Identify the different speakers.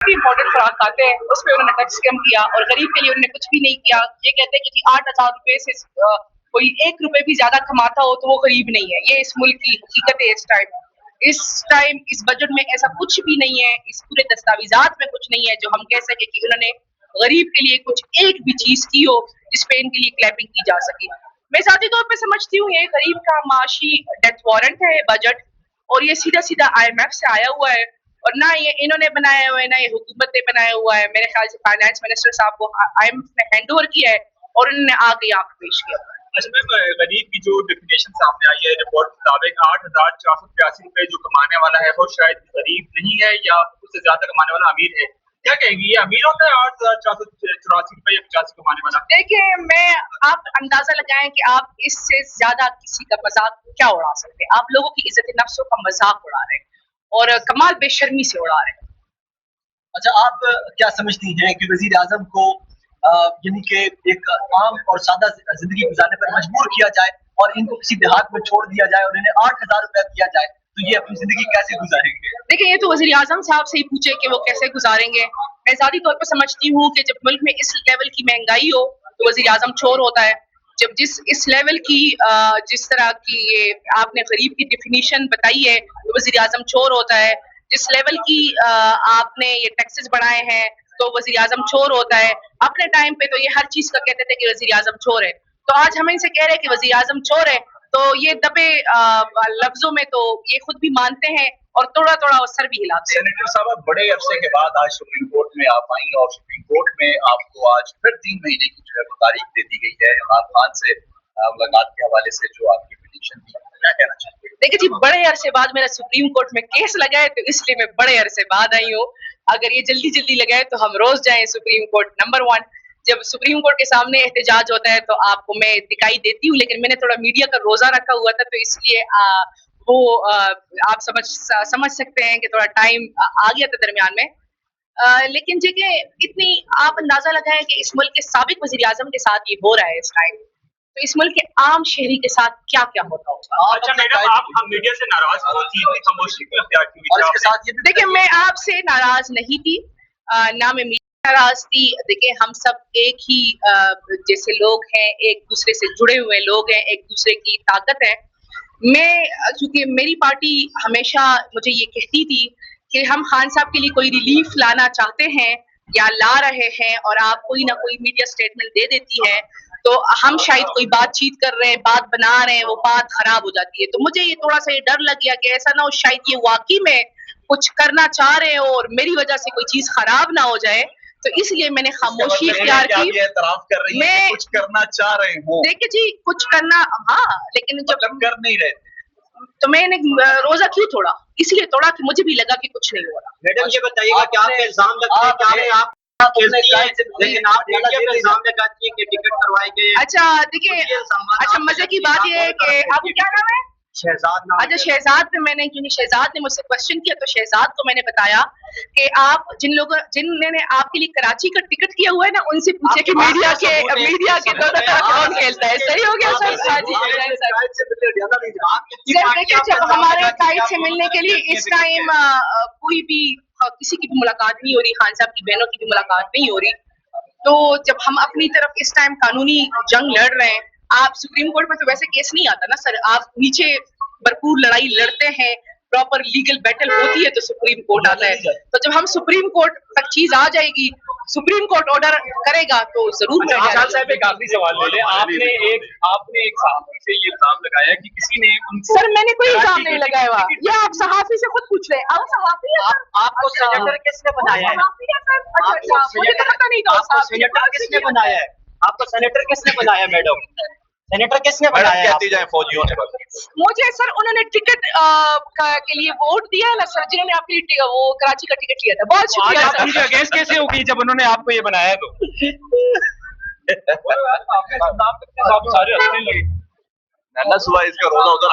Speaker 1: भी इंपॉर्टेंट खुराक खाते हैं उस पर उन्होंने टैक्स कम किया और गरीब के लिए उन्होंने कुछ भी नहीं किया। ये कहते हैं कि जी 8,000 रुपए से कोई 1 रुपए भी ज्यादा कमाता हो तो वो गरीब नहीं है। ये इस मुल्क की हकीकत है। इस बजट में ऐसा कुछ भी नहीं है, इस पूरे दस्तावेजात में कुछ नहीं है जो हम कह सके कि उन्होंने गरीब के लिए कुछ एक भी चीज की हो जिस पे इनके लिए क्लैपिंग की जा सके। मैं ज़ाती तौर पे समझती हूँ ये गरीब का माशी डेथ वारंट है बजट, और ये सीधा सीधा IMF से आया हुआ है और ना ये इन्होंने बनाया हुआ है ना ये हुकूमत ने बनाया हुआ है। मेरे ख्याल से फाइनेंस मिनिस्टर साहब को IMF ने हैंड ओवर किया है और उन्होंने आगे यहाँ पे पेश किया।
Speaker 2: अच्छा मैम, गरीब की जो डेफिनेशन सामने आई है रिपोर्ट के मुताबिक 8,483 रुपए जो कमाने वाला है वो शायद गरीब नहीं है या उससे ज्यादा कमाने वाला अमीर है। क्या कहेंगी, ये अमीर होता है 8,484 रुपए या 85 कमाने वाला?
Speaker 1: देखिए, आप अंदाजा लगाएं कि आप इससे ज्यादा किसी का मजाक क्या उड़ा सकते हैं। आप लोगों की इज्जत नफ्सों का मजाक उड़ा रहे हैं और कमाल बेशर्मी से उड़ा रहे हैं।
Speaker 3: अच्छा, आप क्या समझती हैं कि वजीर आजम को यानी कि एक आम और सादा जिंदगी गुजारने पर मजबूर किया जाए और इनको किसी देहात में छोड़ दिया जाए और इन्हें 8,000 रुपया दिया जाए तो ये अपनी जिंदगी कैसे गुजारेंगे?
Speaker 1: देखिए, ये तो वजीर आजम साहब से ही पूछे कि वो कैसे गुजारेंगे। मैं ज़ाती तौर पर समझती हूँ कि जब मुल्क में इस लेवल की महंगाई हो तो वजीर आजम चोर होता है। जब इस लेवल की जिस तरह की ये आपने गरीब की डिफिनीशन बताई है तो वजीर आजम चोर होता है। जिस लेवल की आपने ये टैक्सेस बढ़ाए हैं तो वजीर आजम चोर होता है। अपने टाइम पे तो ये हर चीज का कहते थे कि वजीर आजम चोर है, तो आज हम इनसे कह रहे हैं कि वजीर आजम चोर है तो ये दबे लफ्जों में तो ये खुद भी मानते हैं और थोड़ा थोड़ा सर भी हिलाते हैं।
Speaker 4: सेनेटर साहब, बड़े अरसे के बाद आज सुप्रीम कोर्ट में आप आई और सुप्रीम कोर्ट में आपको आज फिर 3 महीने की जो है वो तारीख दे दी गई है इमरान खान से मुलाकात के हवाले से जो आपकी पिटीशन थी, क्या कहना चाहते हैं?
Speaker 1: देखिए जी, बड़े अरसे बाद मेरा सुप्रीम कोर्ट में केस लगा है तो इसलिए मैं बड़े अरसे बाद आई हूँ। अगर ये जल्दी जल्दी लगा है तो हम रोज जाएं सुप्रीम कोर्ट। नंबर 1, जब सुप्रीम कोर्ट के सामने एहतजाज होता है तो आपको मैं दिखाई देती हूँ, लेकिन मैंने थोड़ा मीडिया का रोजा रखा हुआ था तो इसलिए आप समझ सकते हैं कि थोड़ा टाइम आ गया था दरमियान में। लेकिन देखिए, इतनी आप अंदाजा लगाएं कि इस मुल्क के साबिक वजीर आजम के साथ ये हो रहा है इस टाइम, तो इस मुल्क के आम शहरी के साथ क्या क्या होता होगा।
Speaker 2: अच्छा मैडम, आप मीडिया से नाराज हो थी, इतनी खामोशी क्यों इख्तियार की हुई?
Speaker 3: और इसके साथ ये
Speaker 1: देखिए, मैं आपसे नाराज नहीं थी, ना मैं मीडिया नाराज थी। देखिए, हम सब एक ही जैसे लोग हैं, एक दूसरे से जुड़े हुए लोग हैं, एक दूसरे की ताकत है। चूंकि मेरी पार्टी हमेशा मुझे ये कहती थी कि हम खान साहब के लिए कोई रिलीफ लाना चाहते हैं या ला रहे हैं और आप कोई ना कोई मीडिया स्टेटमेंट दे देती है तो हम शायद कोई बातचीत कर रहे हैं, बात बना रहे हैं, वो बात खराब हो जाती है। तो मुझे ये थोड़ा सा ये डर लग गया कि ऐसा ना हो शायद ये वाकई में कुछ करना चाह रहे हो और मेरी वजह से कोई चीज खराब ना हो जाए, तो इसलिए मैंने खामोशी इख्तियार की।
Speaker 4: एतराफ कर रही है कि कुछ करना चाह रहे हो?
Speaker 1: देखिए जी, कुछ करना, हाँ, लेकिन जब
Speaker 4: कर नहीं रहे
Speaker 1: तो मैंने रोजा क्यों तोड़ा? इसलिए तोड़ा कि मुझे भी लगा कि कुछ नहीं हो रहा।
Speaker 3: मैडम ये बताइएगा कि आप इल्जाम लगते हैं कि आप लेकिन आप मीडिया पे इल्जाम लगाती है कि टिकट करवाए गए।
Speaker 1: अच्छा देखिए, अच्छा मजे की बात ये है कि आपको क्या नाम है?
Speaker 3: शहजाद।
Speaker 1: अच्छा, शहजाद पे मैंने, क्योंकि शहजाद ने मुझसे क्वेश्चन किया तो शहजाद को मैंने बताया कि आप जिन्होंने आपके लिए कराची का टिकट किया हुआ है ना, उनसे पूछे कि मीडिया के दोनों तरफ कौन खेलता है। सही हो गया सर? सर देखिए, जब हमारे कायद से मिलने के लिए इस टाइम कोई भी किसी की भी मुलाकात नहीं हो रही, खान साहब की बहनों की भी मुलाकात नहीं हो रही, तो जब हम अपनी तरफ इस टाइम कानूनी जंग लड़ रहे हैं, आप सुप्रीम कोर्ट में तो वैसे केस नहीं आता ना सर, आप नीचे भरपूर लड़ाई लड़ते हैं, प्रॉपर लीगल बैटल होती है तो सुप्रीम कोर्ट आता है। तो जब हम सुप्रीम कोर्ट तक चीज आ जाएगी, सुप्रीम कोर्ट ऑर्डर करेगा तो जरूर।
Speaker 2: साहब एक आखिरी सवाल ले ले, आपने एक सहाफी से ये इल्जाम लगाया कि किसी ने उनको।
Speaker 1: सर मैंने कोई इल्जाम नहीं लगाया हुआ, ये आप सहाफी से खुद पूछ रहे हैं। आप सहाफी है?
Speaker 3: आपको सेनेटर किसने बनाया है?
Speaker 1: मुझे तो पता नहीं था।
Speaker 3: आपको सेनेटर किसने बनाया है? आपको सेनेटर किसने बनाया मैडम? सेनेटर किसने बनाया?
Speaker 4: कहती जाए फौजियों ने
Speaker 1: मुझे सर उन्होंने टिकट के लिए वोट दिया ना सर, जिन्होंने आपके लिए वो कराची का टिकट लिया था। बहुत शुक्रिया सर।
Speaker 2: उनके अगेंस्ट कैसे हो गई जब उन्होंने आपको ये बनाया तो? सारे हंसने लगे।
Speaker 4: सुबह इसका रोजा उधर